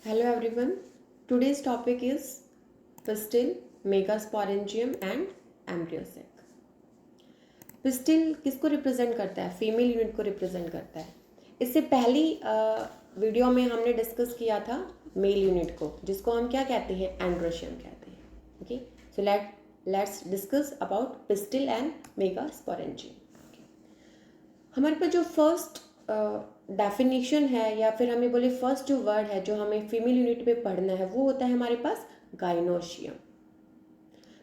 Hello everyone. Today's topic is pistil, megasporangium and embryosac. Pistil किसको represent करता है? Female unit को represent करता है. इससे पहली वीडियो में हमने डिस्कस किया था मेल यूनिट को, जिसको हम क्या कहते हैं? एंड्रोशियम कहते हैं. Okay, so let's discuss about pistil and megasporangium. हमारे पास जो फर्स्ट डेफिनेशन है या फिर हमें बोले फर्स्ट जो वर्ड है जो हमें फीमेल यूनिट में पढ़ना है वो होता है हमारे पास गाइनोशियम.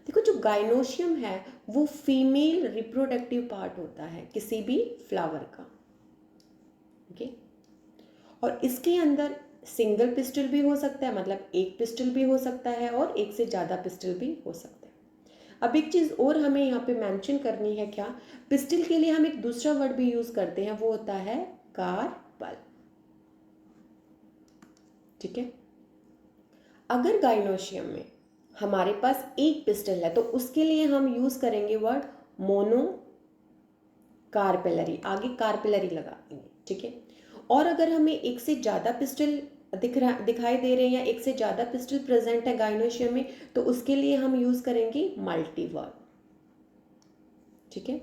देखो, जो गाइनोशियम है वो फीमेल रिप्रोडक्टिव पार्ट होता है किसी भी फ्लावर का. ओके, और इसके अंदर सिंगल पिस्टल भी हो सकता है, मतलब एक पिस्टल भी हो सकता है और एक से ज़्यादा पिस्टल भी हो सकता है. अब एक चीज़ और हमें यहाँ पे मेंशन करनी है. क्या? पिस्टल के लिए हम एक दूसरा वर्ड भी यूज़ करते हैं, वो होता है कार्पल. ठीक है, अगर गाइनोशियम में हमारे पास एक पिस्टल है तो उसके लिए हम यूज़ करेंगे वर्ड मोनो कार्पेलरी, आगे कार्पेलरी लगा देंगे. ठीक है, और अगर हमें एक से ज़्यादा पिस्टल दिखाई दे रहे हैं या एक से ज़्यादा पिस्टल प्रेजेंट है गाइनोशियम में तो उसके लिए हम यूज़ करेंगे मल्टी वर्ड. ठीक है,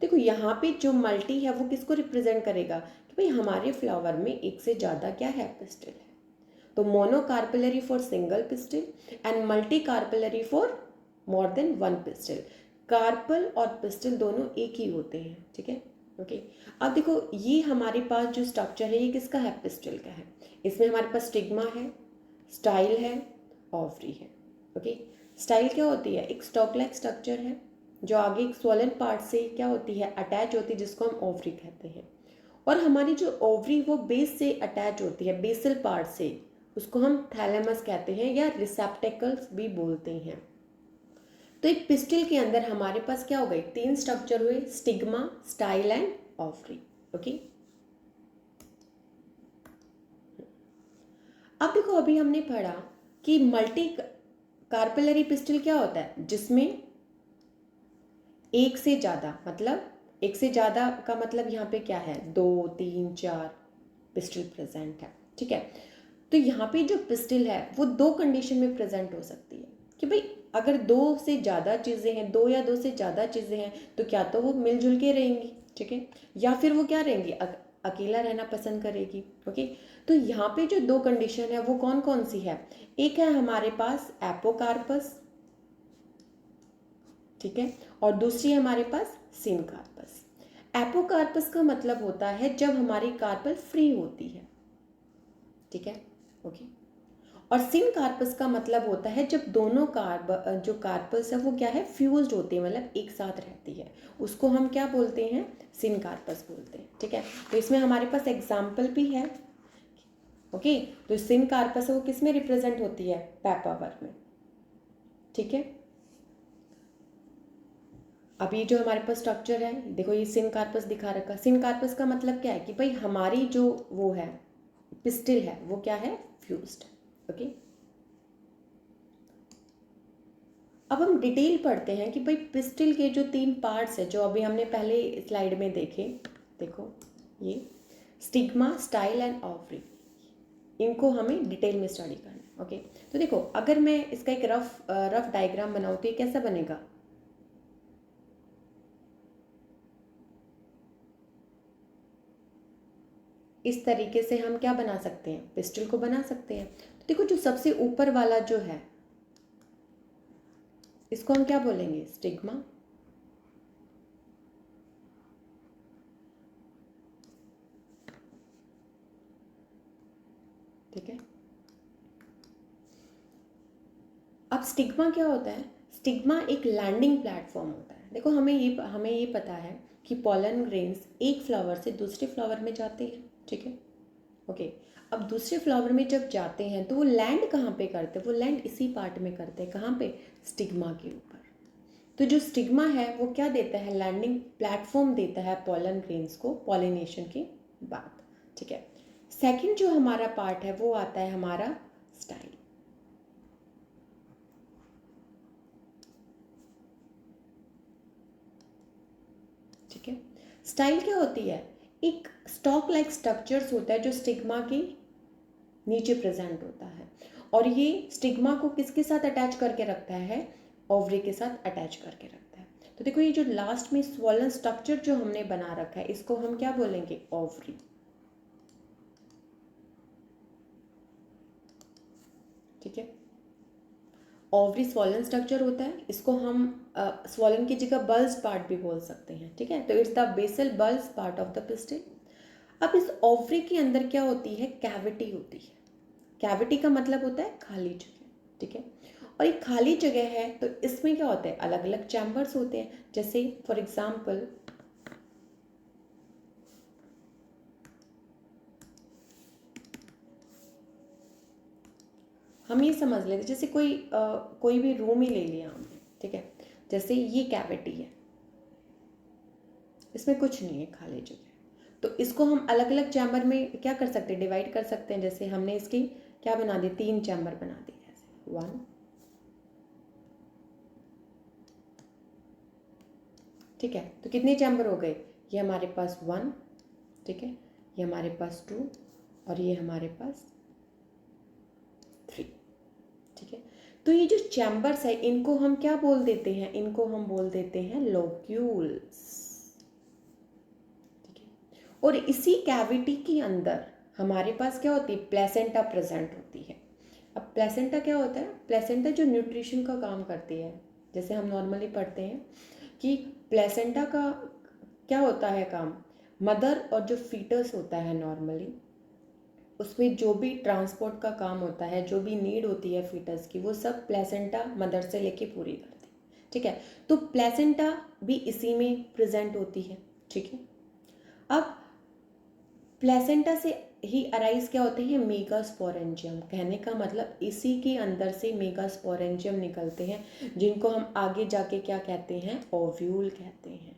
देखो यहाँ पे जो मल्टी है वो किसको रिप्रेजेंट करेगा कि भाई हमारे फ्लावर में एक से ज़्यादा क्या है? पिस्टल है. तो monocarpellary for single pistil and multicarpellary for more than one pistil. Carpel और पिस्टल दोनों एक ही होते हैं. ठीक है, ओके. अब देखो, ये हमारे पास जो स्ट्रक्चर है ये किसका है? पिस्टल का है. इसमें हमारे पास स्टिग्मा है, स्टाइल है, ओवरी है. ओके, स्टाइल क्या होती है? एक स्टॉक लाइक स्ट्रक्चर है जो आगे एक स्वोलन पार्ट से क्या होती है? अटैच होती है, जिसको हम ओवरी कहते हैं. और हमारी जो ओवरी वो बेस से अटैच होती है, बेसल पार्ट से, उसको हम थैलेमस कहते हैं या रिसेप्टेकल्स भी बोलते हैं. तो एक पिस्टल के अंदर हमारे पास क्या हो गए? तीन स्ट्रक्चर हुए, stigma, style and ovary. Okay, अब देखो, अभी हमने पढ़ा कि मल्टी कार्पेलरी पिस्टल क्या होता है? जिसमें एक से ज़्यादा, मतलब एक से ज़्यादा का मतलब यहाँ पे क्या है? 2, 3, 4 पिस्टल प्रेजेंट है. ठीक है, तो यहाँ पे जो पिस्टल है वो दो कंडीशन में प्रेजेंट हो सकती है कि भाई अगर दो से ज़्यादा चीज़ें हैं, दो या दो से ज़्यादा चीज़ें हैं तो क्या तो वो मिलजुल के रहेंगी. ठीक है, या फिर वो क्या रहेंगी? अकेला रहना पसंद करेगी. ओके, तो यहाँ पे जो दो कंडीशन है वो कौन कौन सी है? एक है हमारे पास एपोकार्पस. ठीक है, और दूसरी हमारे पास सिनकार्पस. एपोकार्पस का मतलब होता है जब हमारी कार्पल फ्री होती है. ठीक है, ओके. और सिनकार्पस का मतलब होता है जब दोनों जो कार्पस है वो क्या है? फ्यूज्ड होती है, मतलब एक साथ रहती है. उसको हम क्या बोलते हैं? सिनकार्पस बोलते हैं. ठीक है, तो इसमें हमारे पास एग्जाम्पल भी है. ओके, तो सिनकार्पस है वो किस में रिप्रेजेंट होती है? पेपावर में. ठीक है, अभी जो हमारे पास स्ट्रक्चर है, देखो ये सिनकार्पस दिखा रखा. सिनकार्पस का मतलब क्या है कि भाई हमारी जो वो है पिस्टिल है वो क्या है? फ्यूज्ड. ओके, अब हम डिटेल पढ़ते हैं कि भाई पिस्टिल के जो तीन पार्ट्स है जो अभी हमने पहले स्लाइड में देखे. देखो, ये स्टिग्मा, स्टाइल एंड ओवरी, इनको हमें डिटेल में स्टडी करना है. ओके, तो देखो, अगर मैं इसका एक रफ डायग्राम बनाऊँ तो ये कैसा बनेगा? इस तरीके से हम क्या बना सकते हैं? पिस्टल को बना सकते हैं. तो देखो, जो सबसे ऊपर वाला जो है इसको हम क्या बोलेंगे? स्टिग्मा. ठीक है, अब स्टिग्मा क्या होता है? स्टिग्मा एक लैंडिंग प्लेटफॉर्म होता है. देखो, हमें ये पता है कि पॉलन ग्रेन्स एक फ्लावर से दूसरे फ्लावर में जाते हैं. ठीक है, ओके. अब दूसरे फ्लावर में जब जाते हैं तो वो लैंड कहाँ पे करते हैं? वो लैंड इसी पार्ट में करते हैं. कहाँ पे? स्टिग्मा के ऊपर. तो जो स्टिग्मा है वो क्या देता है? लैंडिंग प्लेटफॉर्म देता है पॉलन ग्रेन्स को पॉलिनेशन के बाद. ठीक है, सेकंड जो हमारा पार्ट है वो आता है हमारा स्टाइल. ठीक है, स्टाइल क्या होती है? एक स्टॉक लाइक स्ट्रक्चर्स होता है जो स्टिग्मा के नीचे प्रेजेंट होता है, और ये स्टिग्मा को किसके साथ अटैच करके रखता है, ओवरी के साथ अटैच करके रखता है। तो देखो ये जो लास्ट में स्वॉलन स्ट्रक्चर जो हमने बना रखा है इसको हम क्या बोलेंगे, ओवरी। ठीक है, ओवरी स्वॉलन स्ट्रक्चर होता है, इसको हम स्वॉलन की जगह बल्ज पार्ट भी बोल सकते हैं। ठीक है, तो it's the basal bulge part of the pistil. अब इस ओवरी के अंदर क्या होती है, कैविटी होती है। कैविटी का मतलब होता है खाली जगह। ठीक है, और एक खाली जगह है तो इसमें क्या होता है, अलग अलग चैम्बर्स होते हैं। जैसे फॉर एग्जाम्पल हम ये समझ लेते, जैसे कोई भी रूम ही ले लिया हमने। ठीक है, जैसे ये कैविटी है, इसमें कुछ नहीं है, खाली जगह। तो इसको हम अलग अलग चैम्बर में क्या कर सकते हैं, डिवाइड कर सकते हैं। जैसे हमने इसकी क्या बना दी, 3 चैम्बर बना दिए, ऐसे 1, ठीक है। तो कितने चैम्बर हो गए, ये हमारे पास 1, ठीक है, ये हमारे पास 2, और ये हमारे पास 3। ठीक है, तो ये जो चैम्बर्स है इनको हम क्या बोल देते हैं, इनको हम बोल देते हैं लोक्यूल्स। ठीक है, और इसी कैविटी के अंदर हमारे पास क्या होती है, प्लेसेंटा प्रेजेंट होती है। अब प्लेसेंटा क्या होता है, प्लेसेंटा जो न्यूट्रिशन का काम करती है। जैसे हम नॉर्मली पढ़ते हैं कि प्लेसेंटा का क्या होता है काम, मदर और जो फीटस होता है नॉर्मली उसमें जो भी ट्रांसपोर्ट का काम होता है, जो भी नीड होती है फीटस की, वो सब प्लेसेंटा मदर से लेके पूरी करती है। ठीक है, तो प्लेसेंटा भी इसी में प्रेजेंट होती है। ठीक है, अब प्लेसेंटा से ही अराइज क्या होते हैं, मेगास्पोरेंजियम। कहने का मतलब इसी के अंदर से मेगास्पोरेंजियम निकलते हैं, जिनको हम आगे जाके क्या कहते हैं, ओव्यूल कहते हैं।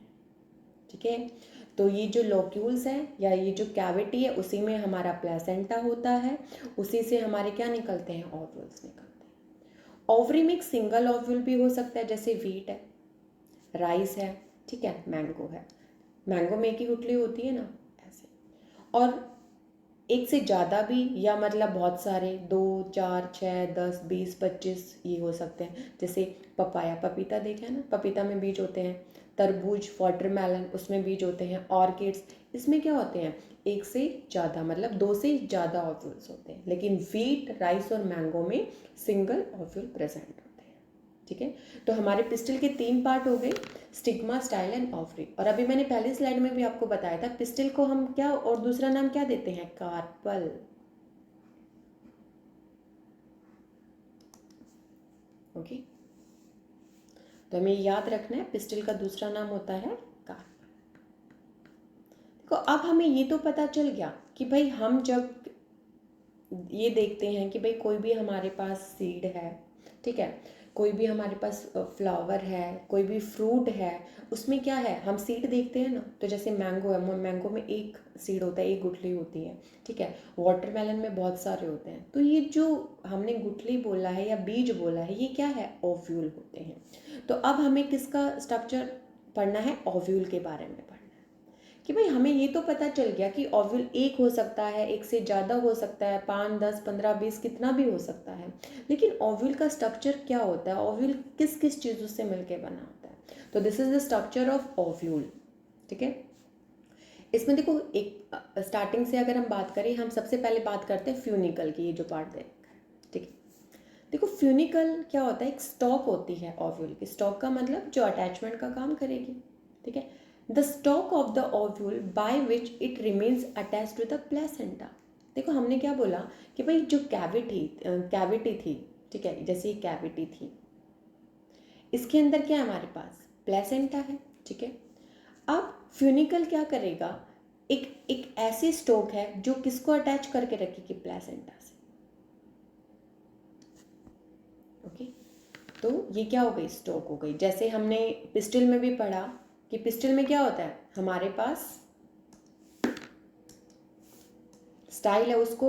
ठीक है, तो ये जो लोक्यूल्स हैं या ये जो कैविटी है उसी में हमारा प्लेसेंटा होता है, उसी से हमारे क्या निकलते हैं, ओव्यूल्स निकलते हैं। ओवरी में एक सिंगल ओव्यूल भी हो सकता है, जैसे व्हीट है, राइस है, ठीक है, मैंगो है। मैंगो में एक ही गुठली होती है ना, ऐसे। और एक से ज़्यादा भी, या मतलब बहुत सारे, 2, 4, 6, 10, 20, 25 ये हो सकते हैं। जैसे पपाया, पपीता देखा है ना, पपीता में बीज होते हैं। तरबूज, वाटरमेलन, उसमें बीज होते हैं। ऑर्किड्स, इसमें क्या होते हैं, एक से ज़्यादा, मतलब 2 से ज़्यादा ओव्यूल्स होते हैं। लेकिन व्हीट, राइस और मैंगो में सिंगल ओव्यूल प्रेजेंट होते हैं। ठीक है, तो हमारे पिस्टिल के 3 पार्ट हो गए, स्टिग्मा, स्टाइल एंड ओवरी। और अभी मैंने पहली स्लाइड में भी आपको बताया था पिस्टिल को हम क्या और दूसरा नाम क्या देते हैं, कार्पल। ओके, तो हमें याद रखना है पिस्टिल का दूसरा नाम होता है कार्पल। देखो अब हमें ये तो पता चल गया कि भाई हम जब ये देखते हैं कि भाई कोई भी हमारे पास सीड है, ठीक है, कोई भी हमारे पास फ्लावर है, कोई भी फ्रूट है, उसमें क्या है, हम सीड देखते हैं ना। तो जैसे मैंगो है, मैंगो में एक सीड होता है, एक गुठली होती है। ठीक है, वाटरमेलन में बहुत सारे होते हैं। तो ये जो हमने गुठली बोला है या बीज बोला है, ये क्या है, ओव्यूल होते हैं। तो अब हमें किसका स्ट्रक्चर पढ़ना है, ओव्यूल के बारे में पढ़ना है कि भाई हमें ये तो पता चल गया कि ओव्यूल एक हो सकता है, एक से ज़्यादा हो सकता है, 5, 10, 15, 20 कितना भी हो सकता है। लेकिन ओव्यूल का स्ट्रक्चर क्या होता है, ओव्यूल किस किस चीज़ों से मिलकर बना होता है। तो this is the structure of ovule. ठीक है, इसमें देखो एक स्टार्टिंग से अगर हम बात करें, हम सबसे पहले बात करते हैं फ्यूनिकल की, ये जो पार्ट दे रखा है। ठीक है, देखो फ्यूनिकल क्या होता है, एक स्टॉक होती है ओव्यूल की। स्टॉक का मतलब जो अटैचमेंट का काम करेगी। ठीक है, the stalk of the ovule by which it remains attach to the placenta. देखो हमने क्या बोला कि भाई जो कैविटी थी, ठीक है, जैसे ये कैविटी थी, इसके अंदर क्या है हमारे पास, प्लेसेंटा है। ठीक है, अब फ्यूनिकल क्या करेगा, एक एक ऐसी स्टॉक है जो किसको अटैच करके रखेगी, प्लेसेंटा से। ओके, तो ये क्या हो गई, स्टॉक हो गई। जैसे हमने पिस्टिल में भी पढ़ा कि पिस्टिल में क्या होता है, हमारे पास स्टाइल है, उसको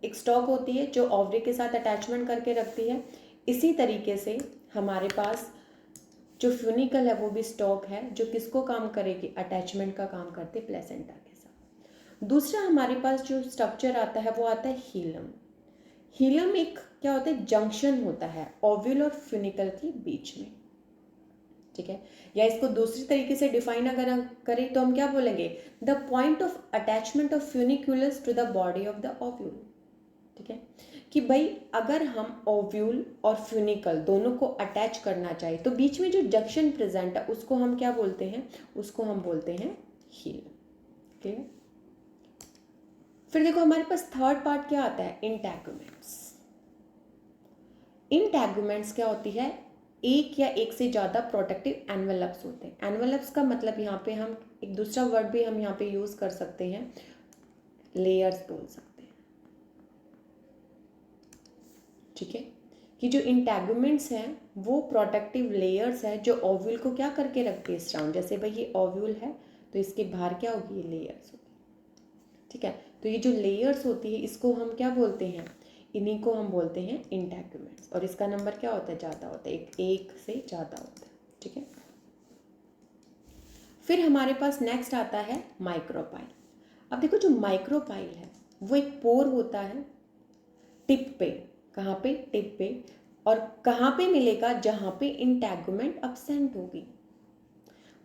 एक स्टॉक होती है जो ओवरी के साथ अटैचमेंट करके रखती है। इसी तरीके से हमारे पास जो फ्यूनिकल है वो भी स्टॉक है जो किसको काम करेगी, अटैचमेंट का काम करते प्लेसेंटा के साथ। दूसरा हमारे पास जो स्ट्रक्चर आता है वो आता है हीलम। हीलम एक क्या होता है, जंक्शन होता है ओव्यूल और फ्यूनिकल के बीच में, ठीक है। या इसको दूसरी तरीके से डिफाइन अगर हम करें तो हम क्या बोलेंगे, the point of attachment of funiculus to the body of the ovule, ठीक है। कि भाई अगर हम ओव्यूल और फ्यूनिकल दोनों को अटैच करना चाहे तो बीच में जो जंक्शन प्रेजेंट है उसको हम क्या बोलते हैं, उसको हम बोलते हैं हीलम, क्लियर। फिर देखो हमारे पास थर्ड पार्ट क्या आता है, इंटैगुमेंट्स। इंटैगुमेंट्स क्या होती है, एक या एक से ज़्यादा प्रोटेक्टिव एनवेलप्स होते हैं। एनवेलप्स का मतलब यहाँ पे हम एक दूसरा वर्ड भी हम यहाँ पे यूज़ कर सकते हैं, लेयर्स बोल सकते हैं, ठीक है। कि जो इंटैगुमेंट्स हैं वो प्रोटेक्टिव लेयर्स है जो ओव्यूल को क्या करके रखती है, सराउंड। जैसे भाई ये ओव्यूल है तो इसके बाहर क्या होगी, ये लेयर्स होगी, ठीक है। तो ये जो लेयर्स होती है इसको हम क्या बोलते हैं, इन्हीं को हम बोलते हैं इंटैगुमेंट्स। और इसका नंबर क्या होता है, ज़्यादा होता है, एक से ज़्यादा होता है, ठीक है। फिर हमारे पास नेक्स्ट आता है माइक्रोपाइल। अब देखो जो माइक्रोपाइल है वो एक पोर होता है टिप पे, कहाँ पे, टिप पे। और कहाँ पे मिलेगा, जहाँ पे इंटैगुमेंट अब्सेंट होगी।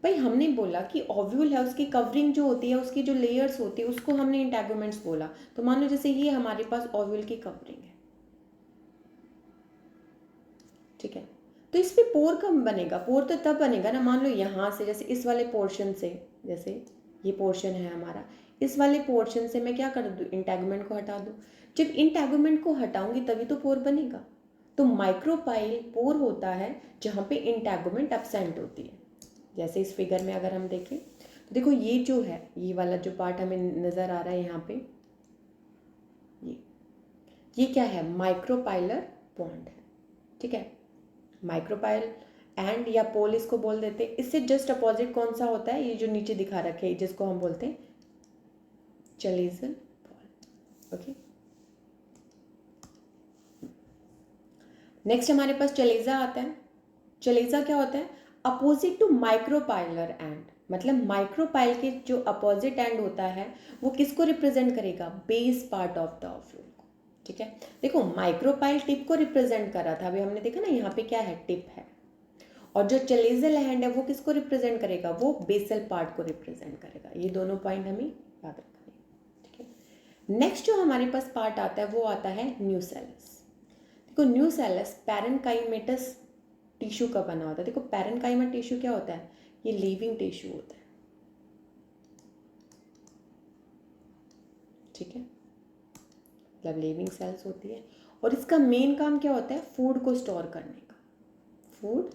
भाई हमने बोला कि ओव्यूल है, उसकी कवरिंग जो होती है, उसकी जो लेयर्स होती है उसको हमने इंटैगुमेंट्स बोला। तो मान लो जैसे ये हमारे पास ओव्यूल की कवरिंग है, ठीक है। तो इस पे पोर कब बनेगा, पोर तो तब बनेगा ना, मान लो यहाँ से, जैसे इस वाले पोर्शन से, जैसे ये पोर्शन है हमारा, इस वाले पोर्शन से मैं क्या कर दूँ, इंटैगुमेंट को हटा दूँ। जब इंटैगुमेंट को हटाऊंगी तभी तो पोर बनेगा। तो माइक्रोपाइल पोर होता है जहाँ पे इंटैगुमेंट एब्सेंट होती है। जैसे इस फिगर में अगर हम देखें तो देखो ये जो है, ये वाला जो पार्ट हमें नज़र आ रहा है यहाँ पे, ये क्या है, माइक्रोपाइलर बॉन्ड है, ठीक है। माइक्रोपाइल एंड या पोल इसको बोल देते हैं। इससे जस्ट अपोजिट कौन सा होता है, ये जो नीचे दिखा रखे हैं जिसको हम बोलते हैं चलेजल बॉल, ओके। नेक्स्ट हमारे पास चलेजा आता है। चलेजा क्या होता है, अपोजिट टू माइक्रोपाइलर एंड, मतलब माइक्रोपाइल के जो अपोजिट एंड होता है वो किसको रिप्रेजेंट करेगा, base part of the ovule को, ठीक है। देखो माइक्रोपाइल टिप को रिप्रेजेंट कर रहा था, अभी हमने देखा ना यहाँ पे क्या है, टिप है। और जो चलेजल हैंड है वो किसको रिप्रेजेंट करेगा, वो बेसल पार्ट को रिप्रेजेंट करेगा। ये दोनों पॉइंट हमें याद रखना है, ठीक है। नेक्स्ट जो हमारे पास पार्ट आता है वो आता है न्यूसेलस। देखो न्यूसेलस पैरेन्काइमेटस टिश्यू का बना होता है। देखो पैरेन्काइमा टिश्यू क्या होता है, ये लिविंग टिश्यू होता है, ठीक है, मतलब लिविंग सेल्स होती है। और इसका मेन काम क्या होता है, फूड को स्टोर करने का, फूड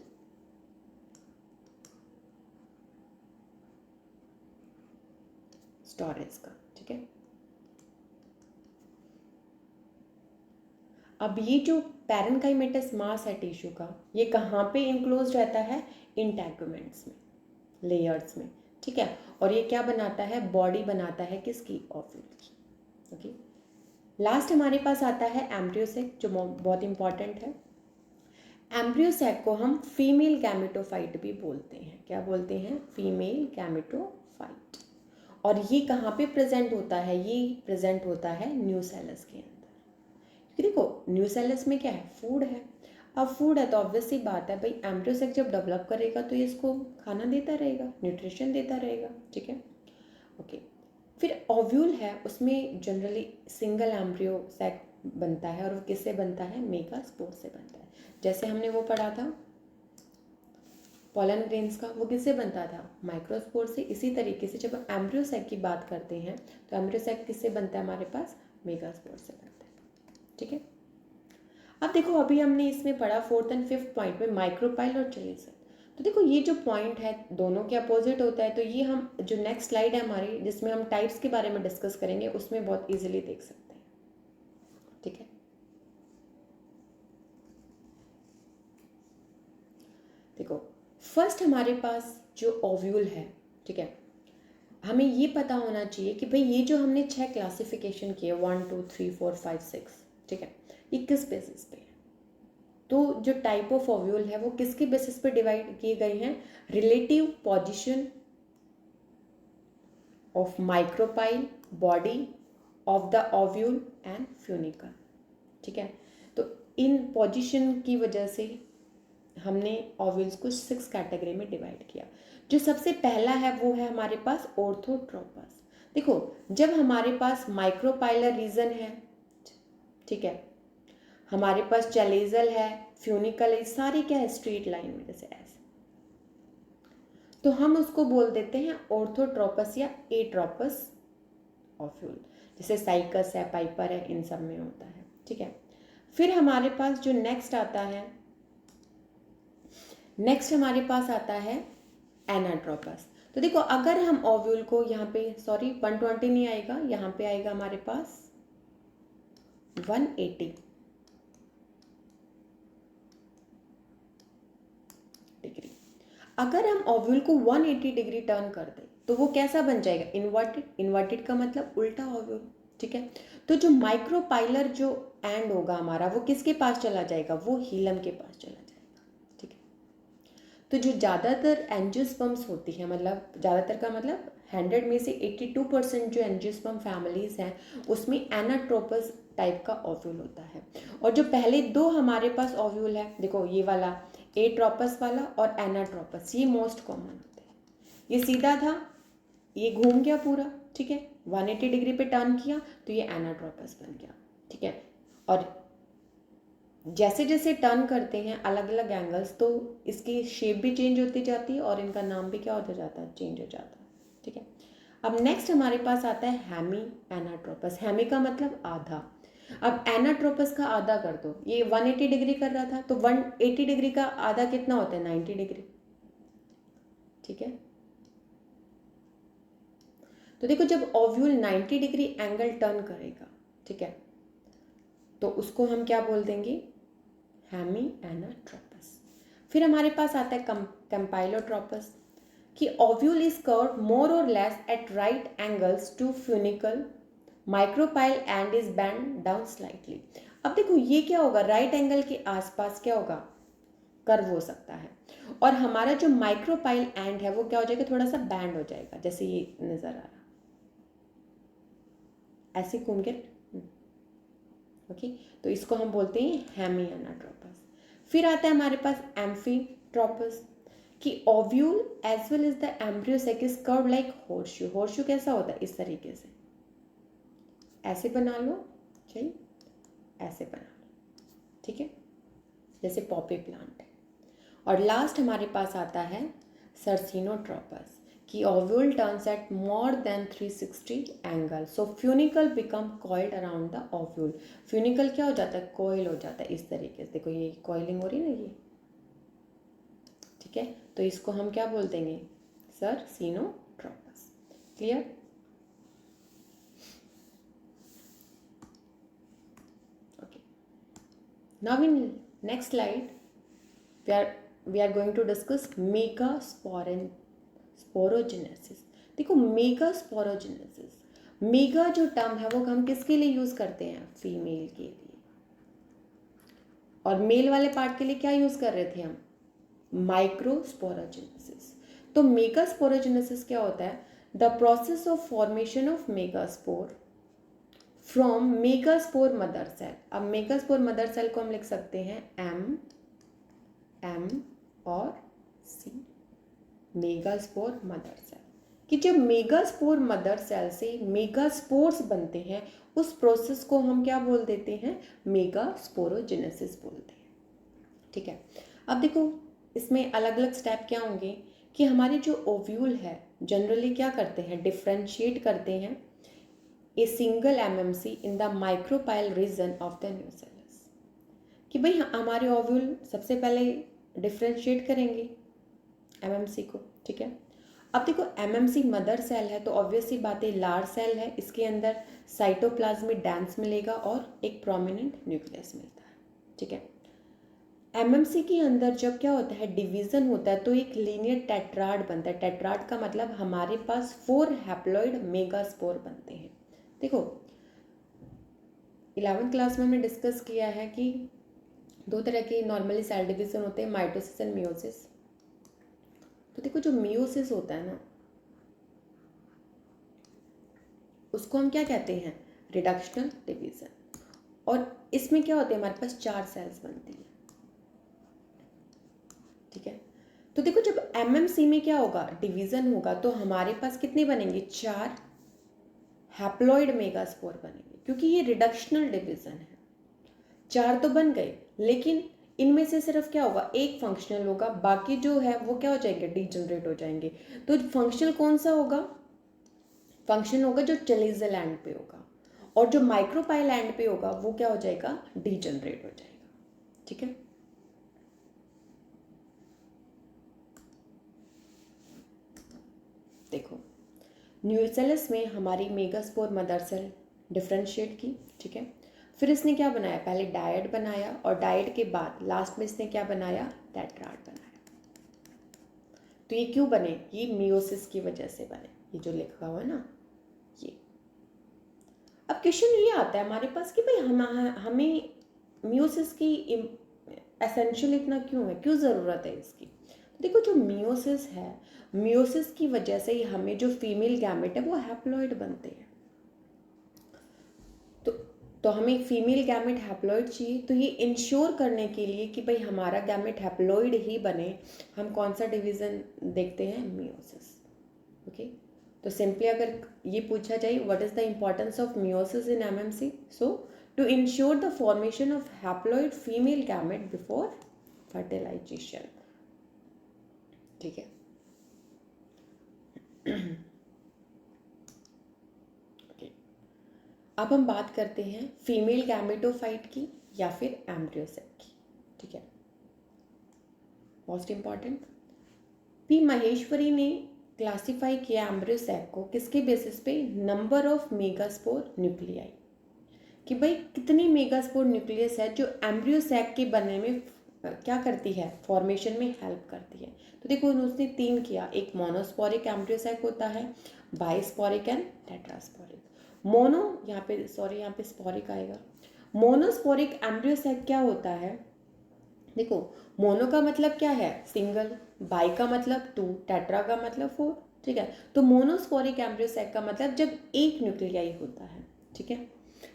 स्टोरेज का, ठीक है। अब ये जो पैरेन्काइमेटस मास है टिश्यू का, ये कहाँ पे इनक्लोज रहता है, इंटैगुमेंट्स में, लेयर्स में, ठीक है। और ये क्या बनाता है, बॉडी बनाता है किसकी, ओव्यूल की, ओके। लास्ट हमारे पास आता है एम्ब्रियोसेक, जो बहुत इंपॉर्टेंट है। एम्ब्रियोसेक को हम फीमेल गैमेटोफाइट भी बोलते हैं, क्या बोलते हैं, फीमेल गैमेटोफाइट। और ये कहाँ पे प्रेजेंट होता है, ये प्रेजेंट होता है न्यूसेलस के अंदर। क्योंकि देखो न्यूसेलस में क्या है, फूड है। अब फूड है तो ऑब्वियस सी बात है भाई, एम्ब्रियोसेक जब डेवलप करेगा तो ये इसको खाना देता रहेगा, न्यूट्रिशन देता रहेगा, ठीक है, ओके। फिर ओव्यूल है, उसमें जनरली सिंगल एम्ब्रियोसेक बनता है, और वो किससे बनता है, मेगास्पोर से बनता है। जैसे हमने वो पढ़ा था पॉलन ग्रेन्स का, वो किससे बनता था, माइक्रोस्पोर से। इसी तरीके से जब हम एम्ब्रियोसेक की बात करते हैं तो एम्ब्रियोसेक किससे बनता है हमारे पास, मेगास्पोर से बनता है, ठीक है। अब देखो अभी हमने इसमें पढ़ा फोर्थ एंड फिफ्थ पॉइंट में माइक्रोपाइल और चलेजल। तो देखो ये जो पॉइंट है दोनों के अपोजिट होता है, तो ये हम जो नेक्स्ट स्लाइड है हमारी जिसमें हम टाइप्स के बारे में डिस्कस करेंगे उसमें बहुत इजीली देख सकते हैं, ठीक है। देखो फर्स्ट हमारे पास जो ओव्यूल है, ठीक है, हमें ये पता होना चाहिए कि भाई ये जो हमने 6 क्लासिफिकेशन किए 1 2 3 4 5 6, ठीक है, ये किस बेसिस पे है। तो जो टाइप ऑफ ओव्यूल है वो किसके बेसिस पे डिवाइड किए गए हैं, relative position of micropyle body of the ovule and funicle, ठीक है। तो इन पोजीशन की वजह से हमने ओव्यूल्स को 6 कैटेगरी में डिवाइड किया। जो सबसे पहला है वो है हमारे पास ऑर्थोट्रोपस। देखो, जब हमारे पास माइक्रोपाइलर रीजन है, ठीक है, हमारे पास चैलेजल है, फ्यूनिकल है, सारी क्या है, स्ट्रेट लाइन में जैसे ऐसे, तो हम उसको बोल देते हैं ऑर्थोट्रोपस या एट्रोपस ओव्यूल। जैसे साइकस है, पाइपर है, इन सब में होता है, ठीक है। फिर हमारे पास जो नेक्स्ट आता है, नेक्स्ट हमारे पास आता है एनाट्रोपस। तो देखो, अगर हम ओव्यूल को यहाँ पे, सॉरी 120 नहीं आएगा, यहाँ पे आएगा हमारे पास 180 डिग्री। अगर हम ओव्यूल को 180 डिग्री टर्न कर दें तो वो कैसा बन जाएगा, इन्वर्टेड। इन्वर्टेड का मतलब उल्टा ओव्यूल, ठीक है। तो जो माइक्रोपाइलर जो एंड होगा हमारा, वो किसके पास चला जाएगा, वो हीलम के पास चला जाएगा, ठीक है। तो जो ज़्यादातर एंजियोस्पर्म्स होती है, मतलब ज़्यादातर का मतलब 100 में से 82% जो एंजियोस्पर्म फैमिलीज हैं उसमें एनाट्रोपस टाइप का ओव्यूल होता है। और जो पहले दो हमारे पास ओव्यूल है, देखो ये वाला एट्रोपस वाला और एनाट्रोपस, ये मोस्ट कॉमन होते हैं। ये सीधा था, ये घूम गया पूरा, ठीक है, 180 डिग्री पे टर्न किया तो ये एनाट्रोपस बन गया, ठीक है। और जैसे जैसे टर्न करते हैं अलग अलग एंगल्स, तो इसकी शेप भी चेंज होती जाती है और इनका नाम भी क्या होता जाता है, चेंज हो जाता है, ठीक है। अब नेक्स्ट हमारे पास आता है हेमी एनाट्रोपस। हेमी का मतलब आधा। अब एनाट्रोपस का आधा कर दो, ये 180 डिग्री कर रहा था तो 180 डिग्री का आधा कितना होता है, 90 डिग्री, ठीक है। तो देखो, जब ओव्यूल 90 डिग्री एंगल टर्न करेगा, ठीक है, तो उसको हम क्या बोल देंगे, हेमी एनाट्रोपस। फिर हमारे पास आता है कंपाइलोट्रोपस, कि ओव्यूल इज कर्व्ड मोर और less at right angles to funicle micropyle and is bend down slightly. अब देखो ये क्या होगा, राइट एंगल के आसपास क्या होगा, कर्व हो सकता है। और हमारा जो माइक्रोपाइल एंड है वो क्या हो जाएगा, थोड़ा सा बैंड हो जाएगा, जैसे ये नजर आ रहा, ऐसे घूम के, ओके। तो इसको हम बोलते हैं हेमी एनाट्रोपस। फिर आता है हमारे पास एम्फीट्रोपस, कि ovule as well as the embryo sac is curve like horseshoe. Horseshoe कैसा होता है, इस तरीके से ऐसे बना लो, चलिए ऐसे बना लो, ठीक है, जैसे पॉपी प्लांट है। और लास्ट हमारे पास आता है सर्सिनोट्रोपस, कि ovule turns eight more than 360 angle, so funicle become coiled around the ovule. Funicle क्या हो जाता है, कॉइल हो जाता है इस तरीके से, देखो ये कॉइलिंग हो रही है ना ये, ठीक है। तो इसको हम क्या बोल देंगे, circinotropous. Clear. Okay, now in next slide we are going to discuss megasporogenesis. देखो, मेगास्पोरोजेनेसिस, मेगा जो टर्म है वो हम किसके लिए यूज करते हैं, फीमेल के लिए। और मेल वाले पार्ट के लिए क्या यूज कर रहे थे हम, माइक्रोस्पोरोजेनेसिस। तो मेगास्पोरोजेनेसिस क्या होता है, the process of formation of megaspore from megaspore mother cell. अब मेगास्पोर मदर सेल को हम लिख सकते हैं एम और सी, मेगास्पोर मदर सेल। कि जब मेगास्पोर मदर सेल से मेगास्पोर्स बनते हैं, उस प्रोसेस को हम क्या बोल देते हैं, मेगास्पोरोजेनेसिस बोलते हैं, ठीक है। अब देखो, इसमें अलग अलग स्टेप क्या होंगे, कि हमारे जो ओव्यूल है जनरली क्या करते हैं, डिफ्रेंशिएट करते हैं a single MMC in the micropyle region of the nucellus. कि भाई हमारे ओव्यूल सबसे पहले डिफ्रेंशिएट करेंगे एमएमसी को, ठीक है। अब देखो, एमएमसी मदर सेल है तो ऑब्वियस सी बात है, लार्ज सेल है, इसके अंदर साइटोप्लाज्मिक डेंस मिलेगा और एक प्रोमिनेंट न्यूक्लियस मिलता है, ठीक है। एमएमसी के अंदर जब क्या होता है, डिवीजन होता है, तो एक लीनियर टेट्राड बनता है। टेट्राड का मतलब हमारे पास 4 हैप्लॉइड मेगास्पोर बनते हैं। देखो, 11th क्लास में हमने डिस्कस किया है कि दो तरह के नॉर्मली सेल डिवीजन होते हैं, माइटोसिस एंड मियोसिस। तो देखो, जो मियोसिस होता है ना, उसको हम क्या कहते हैं, रिडक्शनल डिवीजन। और इसमें क्या होता है, हमारे पास 4 सेल्स बनती है, ठीक है। तो देखो जब एमएमसी में क्या होगा, डिवीजन होगा, तो हमारे पास कितने बनेंगे, 4 हैप्लॉइड मेगास्पोर बनेंगे, क्योंकि ये रिडक्शनल डिवीजन है। 4 तो बन गए, लेकिन इनमें से सिर्फ क्या होगा, एक फंक्शनल होगा, बाकी जो है वो क्या हो जाएंगे, डीजनरेट हो जाएंगे। तो फंक्शनल कौन सा होगा, फंक्शन होगा जो टेलीजल एंड पे होगा, और जो माइक्रोपाइल एंड पे होगा वो क्या हो जाएगा, डीजनरेट हो जाएगा, ठीक है। देखो न्यूसेलस में हमारी मेगास्पोर मदर सेल डिफ्रेंशिएट की, ठीक है। फिर इसने क्या बनाया, पहले डायड बनाया, और डायड के बाद लास्ट में इसने क्या बनाया, टेट्राड बनाया। तो ये क्यों बने, ये मियोसिस की वजह से बने, ये जो लिखा हुआ है ना ये। अब क्वेश्चन ये आता है हमारे पास कि भाई हमें मियोसिस की एसेंशियल इतना क्यों है, क्यों ज़रूरत है इसकी। तो देखो जो मियोसिस है, मियोसिस की वजह से ही हमें जो फीमेल गैमेट है वो हैप्लॉइड बनते हैं। तो तो हमें फीमेल गैमेट हैप्लॉइड चाहिए, तो ये इंश्योर करने के लिए कि भाई हमारा गैमेट हैप्लॉइड ही बने, हम कौन सा डिवीज़न देखते हैं, मियोसिस, ओके। तो सिंपली अगर ये पूछा जाए what is the importance of meiosis in MMC, so to ensure the formation of haploid female gamete before fertilisation, ठीक है। okay. अब हम बात करते हैं फीमेल गैमेटोफाइट की या फिर एम्ब्रियोसेक की, ठीक है। मोस्ट इंपॉर्टेंट, पी महेश्वरी ने क्लासिफाई किया एम्ब्रियोसेक को किसके बेसिस पे, नंबर ऑफ मेगास्पोर न्यूक्लियाई, कि भाई कितनी मेगास्पोर न्यूक्लियस है जो एम्ब्रियोसेक के बनने में क्या करती है, फॉर्मेशन में हेल्प करती है। तो देखो उसने 3 किया, एक मोनोस्पोरिक एम्ब्रियोसेक होता है, बाइस्पोरिक एंड टेट्रास्पोरिक। मोनो यहाँ पे सॉरी यहाँ पे स्पोरिक आएगा। मोनोस्पोरिक एम्ब्रियोसेक क्या होता है, देखो मोनो का मतलब क्या है, सिंगल, बाई का मतलब 2, टेट्रा का मतलब 4, ठीक है। तो मोनोस्पोरिक एम्ब्रियोसेक का मतलब जब एक न्यूक्लियाई होता है, ठीक है,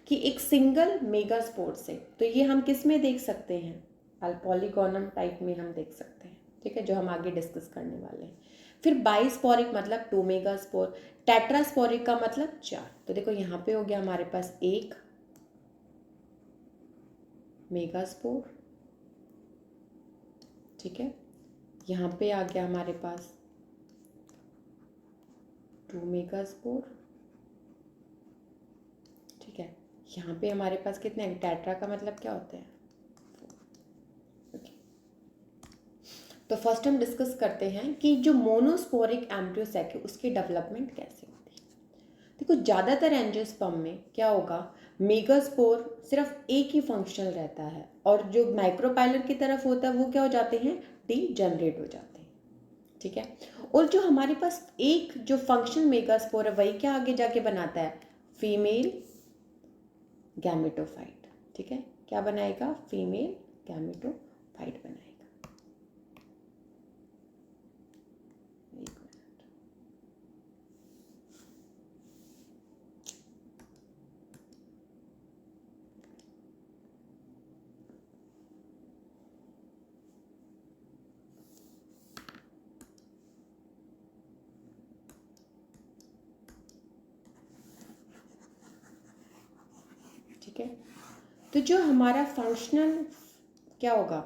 कि एक सिंगल मेगास्पोर से। तो ये हम किस में देख सकते हैं, पॉलीगोनम टाइप में हम देख सकते हैं, ठीक है, जो हम आगे डिस्कस करने वाले हैं। फिर बाइस्पोरिक मतलब 2 मेगास्पोर, टेट्रास्पोरिक का मतलब 4। तो देखो यहाँ पे हो गया हमारे पास 1 मेगास्पोर, ठीक है। यहाँ पे आ गया हमारे पास 2 मेगास्पोर, ठीक है। यहाँ पे हमारे पास कितने, टेट्रा का मतलब क्या होता है, 4, ओके। तो फर्स्ट हम डिस्कस करते हैं कि जो मोनोस्पोरिक एम्ब्रियोसेक है उसकी डेवलपमेंट कैसे होती है। देखो ज़्यादातर एंजियोस्पर्म में क्या होगा, मेगास्पोर सिर्फ एक ही फंक्शनल रहता है, और जो माइक्रोपाइलर की तरफ होता है वो क्या हो जाते हैं, डीजनरेट हो जाते हैं, ठीक है। और जो हमारे पास एक जो फंक्शनल मेगास्पोर है वही क्या आगे जाके बनाता है, फीमेल गैमेटोफाइट, ठीक है। क्या बनाएगा, फीमेल गैमेटोफाइट बनाएगा। एक मिनट, ठीक है। तो जो हमारा फंक्शनल क्या होगा,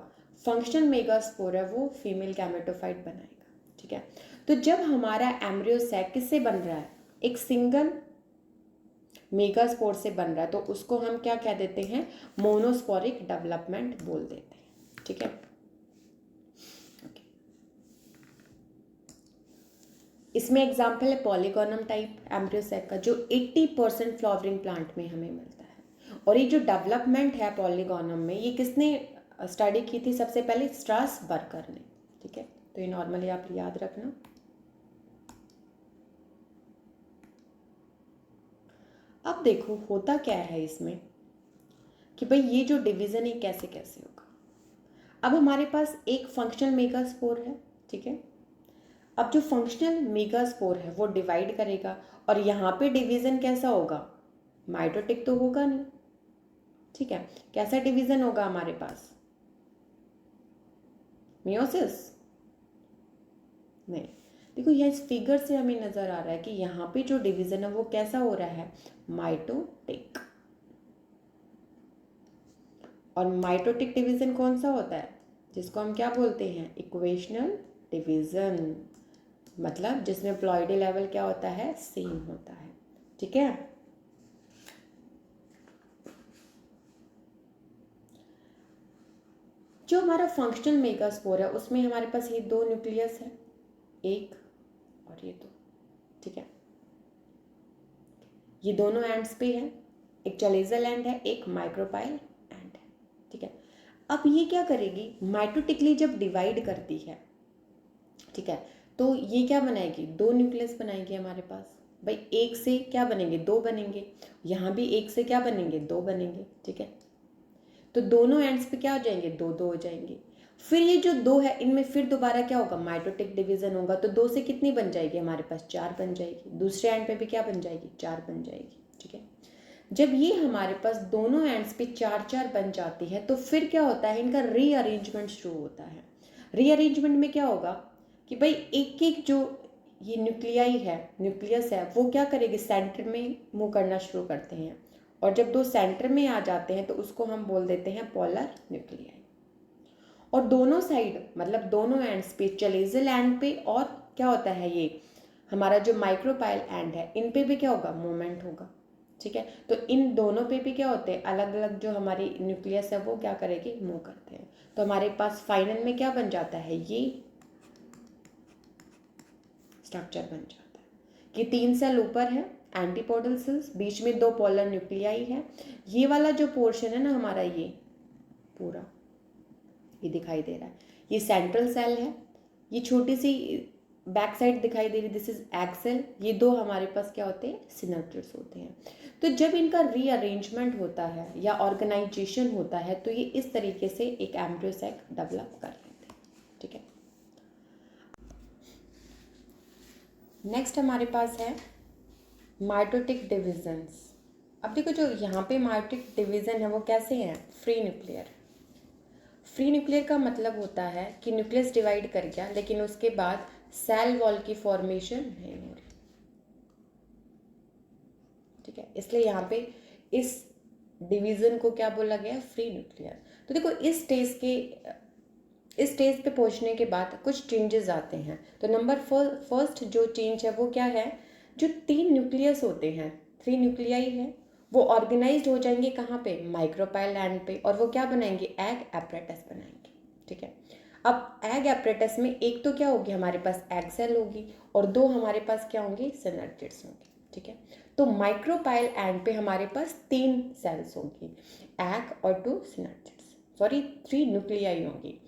फंक्शनल मेगास्पोर है वो फीमेल गैमेटोफाइट बनाएगा, ठीक है। तो जब हमारा एम्ब्रियोसेक किससे बन रहा है, एक सिंगल मेगास्पोर से बन रहा है, तो उसको हम क्या कह देते हैं, मोनोस्पोरिक डेवलपमेंट बोल देते हैं, ठीक है। ओके, इसमें एग्जाम्पल है पॉलीगोनम टाइप एम्ब्रियोसेक का, जो 80% फ्लावरिंग प्लांट में हमें मिलता है। और ये जो डेवलपमेंट है पॉलीगोनम में, ये किसने स्टडी की थी, सबसे पहले स्ट्रासबर्गर ने, ठीक है। तो ये नॉर्मली आप याद रखना। अब देखो होता क्या है इसमें, कि भाई ये जो डिवीज़न है कैसे कैसे होगा। अब हमारे पास एक फंक्शनल मेगास्पोर है, ठीक है। अब जो फंक्शनल मेगास्पोर है वो डिवाइड करेगा, और यहाँ पे डिवीज़न कैसा होगा, माइटोटिक तो होगा नहीं, ठीक है, कैसा डिवीजन होगा हमारे पास? मियोसिस? नहीं। देखो यह इस फिगर से हमें नजर आ रहा है कि यहाँ पे जो डिवीजन है वो कैसा हो रहा है? माइटोटिक। और माइटोटिक डिवीजन कौन सा होता है? जिसको हम क्या बोलते हैं? Equational division. मतलब जिसमें प्लॉइडी लेवल क्या होता है? सेम होता है। ठीक है, जो हमारा फंक्शनल मेगास्पोर है उसमें हमारे पास ये दो न्यूक्लियस है, एक और ये दो। ठीक है, ये दोनों एंड्स पे है, एक चलेजल एंड है, एक माइक्रोपाइल एंड है। ठीक है, अब ये क्या करेगी? माइटोटिकली जब डिवाइड करती है, ठीक है, तो ये क्या बनाएगी? दो न्यूक्लियस बनाएगी हमारे पास। भाई एक से क्या बनेंगे? दो बनेंगे। यहाँ भी एक से क्या बनेंगे? दो बनेंगे। ठीक है, तो दोनों एंड्स पे क्या हो जाएंगे? दो दो हो जाएंगे। फिर ये जो दो है इनमें फिर दोबारा क्या होगा? माइटोटिक डिवीजन होगा। तो दो से कितनी बन जाएगी? हमारे पास चार बन जाएगी। दूसरे एंड पे भी क्या बन जाएगी? चार बन जाएगी। ठीक है, जब ये हमारे पास दोनों एंड्स पे चार चार बन जाती है तो फिर क्या होता है? इनका रीअरेंजमेंट शुरू होता है। रीअरेंजमेंट में क्या होगा कि भाई एक एक जो ये न्यूक्लियाई है, न्यूक्लियस है, वो क्या करेगी? सेंटर में मूव करना शुरू करते हैं। और जब दो सेंटर में आ जाते हैं तो उसको हम बोल देते हैं पोलर न्यूक्लियाई। और दोनों साइड मतलब दोनों एंड्स पे, चलेजल एंड पे और क्या होता है ये हमारा जो माइक्रोपाइल एंड है, इन पे भी क्या होगा? मूवमेंट होगा। ठीक है, तो इन दोनों पे भी क्या होते हैं? अलग अलग जो हमारी न्यूक्लियस है वो क्या करेगी? मूव करते हैं। तो हमारे पास फाइनल में क्या बन जाता है? ये स्ट्रक्चर बन जाता है कि तीन सेल ऊपर है, एंटीपोडल सेल्स, बीच में दो पोलर न्यूक्लियाई है। ये वाला जो पोर्शन है ना हमारा, ये पूरा ये दिखाई दे रहा है, ये सेंट्रल सेल है। ये छोटी सी बैक साइड दिखाई दे रही, दिस इज एक्सेल। ये दो हमारे पास क्या होते हैं? सिनर्जिड्स होते हैं। तो जब इनका रीअरेंजमेंट होता है या ऑर्गेनाइजेशन होता है तो ये इस तरीके से एक एम्ब्रियो सैक डेवलप कर लेते हैं। ठीक है, नेक्स्ट हमारे पास है माइटोटिक डिविजन्स। अब देखो जो यहाँ पे माइटोटिक डिवीजन है वो कैसे हैं? Free nuclear. फ्री न्यूक्लियर का मतलब होता है कि न्यूक्लियस डिवाइड कर गया लेकिन उसके बाद सेल वॉल की फॉर्मेशन नहीं हो रही। ठीक है, इसलिए यहाँ पे इस डिवीजन को क्या बोला गया? Free nuclear. तो देखो इस स्टेज पे पहुंचने के बाद कुछ चेंजेस आते हैं। तो नंबर फर्स्ट जो चेंज है वो क्या है? जो तीन न्यूक्लियस होते हैं, थ्री न्यूक्लियाई है, वो ऑर्गेनाइज्ड हो जाएंगे कहाँ पे? माइक्रोपाइल एंड पे। और वो क्या बनाएंगे? एग एपरेटस बनाएंगे। ठीक है, अब एग एपरेटस में एक तो क्या होगी? हमारे पास एग सेल होगी और दो हमारे पास क्या होंगे? सिनर्जिड्स होंगे। ठीक है, तो माइक्रोपाइल एंड पे हमारे पास तीन सेल्स होंगी, एग और two synergids, sorry three nuclei होंगी।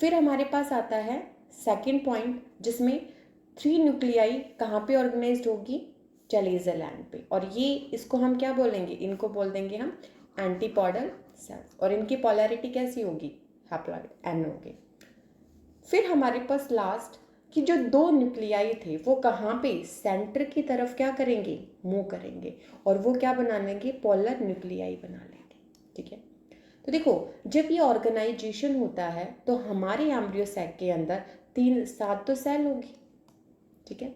फिर हमारे पास आता है सेकेंड पॉइंट जिसमें थ्री न्यूक्लियाई कहाँ पे ऑर्गेनाइज्ड होगी? चलेजल एंड पे। और ये इसको हम क्या बोलेंगे? इनको बोल देंगे हम एंटीपोडल सेल्स। और इनकी पोलैरिटी कैसी होगी? हैप्लॉइड, एन होगी। फिर हमारे पास लास्ट कि जो दो न्यूक्लियाई थे वो कहाँ पे? सेंटर की तरफ क्या करेंगे? मूव करेंगे। और वो क्या बना लेंगे? पोलर न्यूक्लियाई बना लेंगे। ठीक है, तो देखो जब ये ऑर्गेनाइजेशन होता है तो हमारे एम्ब्रियो सैक के अंदर सात तो सेल होगी। ठीक है,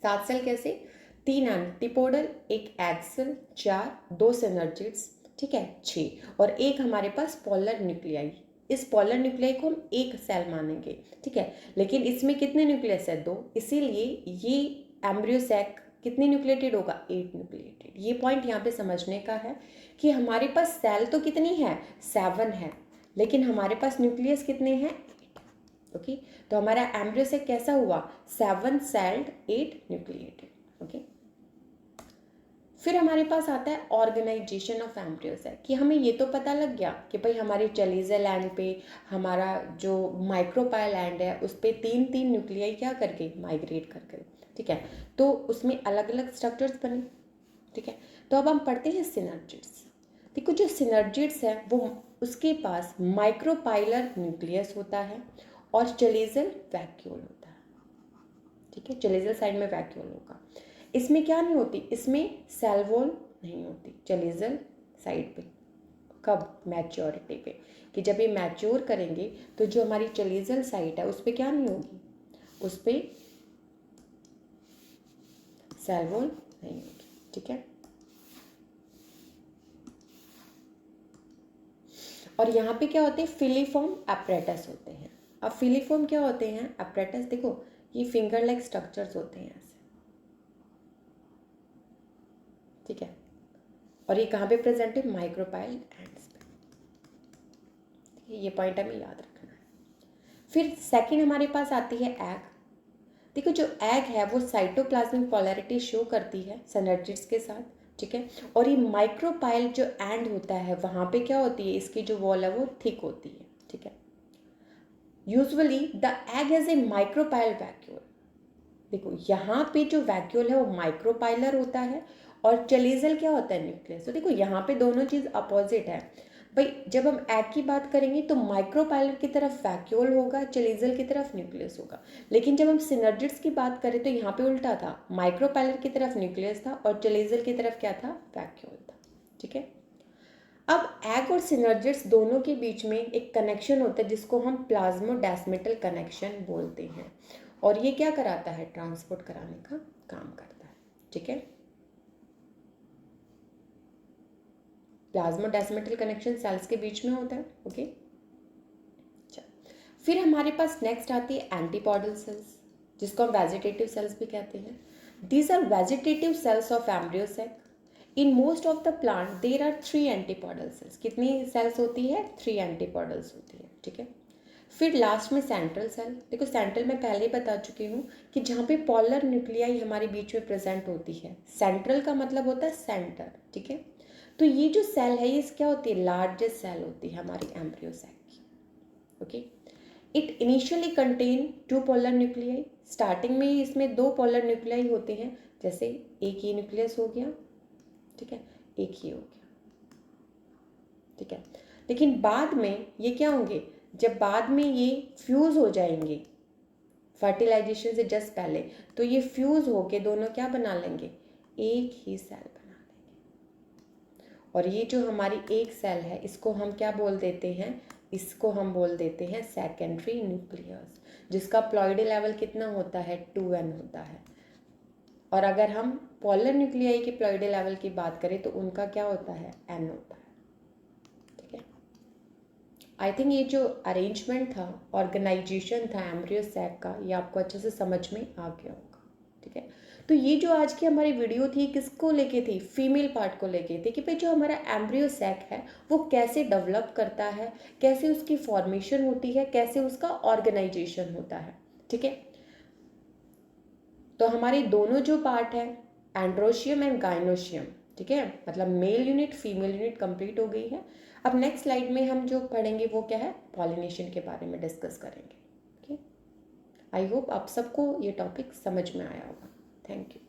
सात सेल कैसे? तीन एंटीपोडल, एक एक्सल, चार, दो सिनर्जिड्स, ठीक है, छः, और एक हमारे पास पोलर न्यूक्लियाई। इस पोलर न्यूक्लियाई को हम एक सेल मानेंगे। ठीक है, लेकिन इसमें कितने न्यूक्लियस है? दो, इसीलिए ये एम्ब्रियो सैक कितनी न्यूक्लिएटेड होगा? 8 न्यूक्लिएटेड। ये पॉइंट यहाँ पे समझने का है कि हमारे पास सेल तो कितनी है? 7 है, लेकिन हमारे पास न्यूक्लियस कितने हैं? 8। ओके, तो हमारा एम्ब्रियो सैक कैसा हुआ? 7 सेल्ड 8 न्यूक्लिएटेड। ओके, फिर हमारे पास आता है ऑर्गेनाइजेशन ऑफ एम्ब्रियो सैक कि हमें ये तो पता लग गया कि भाई हमारे चलेजल एंड पे हमारा जो माइक्रोपाइल एंड है उस पर तीन तीन न्यूक्लियाई क्या कर गई? माइग्रेट कर गई। ठीक है, तो उसमें अलग अलग स्ट्रक्चर्स बने। ठीक है, तो अब हम पढ़ते हैं सिनर्जिड्स। देखो जो सिनर्जिड्स है वो उसके पास माइक्रोपाइलर न्यूक्लियस होता है और चलेजल वैक्यूल होता है। ठीक है, चलेजल साइड में वैक्यूल होगा। इसमें क्या नहीं होती? इसमें सेल वॉल नहीं होती चलेजल साइड पे। कब? मैच्योरिटी पे, कि जब ये मैच्योर करेंगे तो जो हमारी चलेजल साइट है उस पर क्या नहीं होगी, उस पर सेल वॉल नहीं होगी। ठीक है, और यहाँ पे क्या होते हैं, फिलीफॉर्म एपरेटस होते हैं। अब फिलीफॉर्म क्या होते हैं, एपरेटस, देखो ये फिंगर लाइक स्ट्रक्चर्स होते हैं ऐसे। ठीक है, और ये कहाँ पे प्रेजेंट है, माइक्रोपाइल एंड्स पे। ये पॉइंट हमें याद रखना है। फिर सेकंड हमारे पास आती है एग। देखो जो एग है वो साइटोप्लाज्मिक पोलैरिटी शो करती है सिनर्जिड्स के साथ। ठीक है, और ये माइक्रोपाइल जो एंड होता है वहाँ पे क्या होती है, इसकी जो वॉल है वो थिक होती है। ठीक है, usually the egg has a micropyle vacuole. देखो यहाँ पे जो वैक्यूल है वो माइक्रोपाइलर होता है और चलेजल क्या होता है, न्यूक्लियस। तो देखो यहाँ पे दोनों चीज़ अपोजिट है भाई। जब हम एग की बात करेंगे तो माइक्रोपाइलर की तरफ वैक्यूल होगा, चलेजल की तरफ न्यूक्लियस होगा। लेकिन जब हम सिनर्जिड्स की बात करें तो यहाँ पे उल्टा था, माइक्रोपाइलर की तरफ न्यूक्लियस था और चलेजल की तरफ क्या था, वैक्यूल था। ठीक है, अब एग और सिनर्जिड्स दोनों के बीच में एक कनेक्शन होता है जिसको हम प्लाज्मोडेस्मेटल कनेक्शन बोलते हैं, और ये क्या कराता है, ट्रांसपोर्ट कराने का काम करता है। ठीक है, प्लाज्मोडेस्मेटल कनेक्शन सेल्स के बीच में होता है। ओके, फिर हमारे पास नेक्स्ट आती है एंटीपोडल सेल्स, जिसको हम वेजिटेटिव सेल्स भी कहते हैं। These are vegetative cells of embryo sac. In most of the plant there are 3 antipodal cells. कितनी सेल्स होती है, 3 एंटीपोडल्स होती है। ठीक है, फिर लास्ट में सेंट्रल सेल। देखो सेंट्रल मैं पहले ही बता चुकी हूँ कि जहाँ पे पॉलर न्यूक्लियाई हमारे बीच में प्रेजेंट होती है। सेंट्रल का मतलब होता है सेंटर। ठीक है, तो ये जो सेल है ये क्या होती है, लार्जेस्ट सेल होती है हमारी एम्ब्रियो सेल की। Okay, it initially contain 2 polar nuclei. Starting में ही इसमें 2 पोलर न्यूक्लियाई होते हैं, जैसे एक ये न्यूक्लियस हो गया, ठीक है, एक ही हो गया। ठीक है, लेकिन बाद में ये क्या होंगे, जब बाद में ये फ्यूज़ हो जाएंगे फर्टिलाइजेशन से जस्ट पहले, तो ये फ्यूज़ होके दोनों क्या बना लेंगे, एक ही सेल बना लेंगे। और ये जो हमारी एक सेल है इसको हम क्या बोल देते हैं, इसको हम बोल देते हैं सेकेंडरी न्यूक्लियस, जिसका प्लॉइडल लेवल कितना होता है, 2n होता है। और अगर हम पॉलर न्यूक्लियाई के प्लॉइडल लेवल की बात करें तो उनका क्या होता है, n होता है। ठीक है, आई थिंक ये जो अरेंजमेंट था, ऑर्गेनाइजेशन था एम्ब्रियो सैक का, ये आपको अच्छे से समझ में आ गया होगा। ठीक है, तो ये जो आज की हमारी वीडियो थी किसको लेके थी, फीमेल पार्ट को लेके थी, कि भाई जो हमारा एम्ब्रियो सैक है वो कैसे डेवलप करता है, कैसे उसकी फॉर्मेशन होती है, कैसे उसका ऑर्गेनाइजेशन होता है। ठीक है, तो हमारे दोनों जो पार्ट है, एंड्रोशियम एंड गाइनोशियम, ठीक है, मतलब male unit female unit complete हो गई है। अब नेक्स्ट स्लाइड में हम जो पढ़ेंगे वो क्या है, पॉलिनेशन के बारे में डिस्कस करेंगे। ओके, आई होप आप सबको ये टॉपिक समझ में आया होगा। Thank you.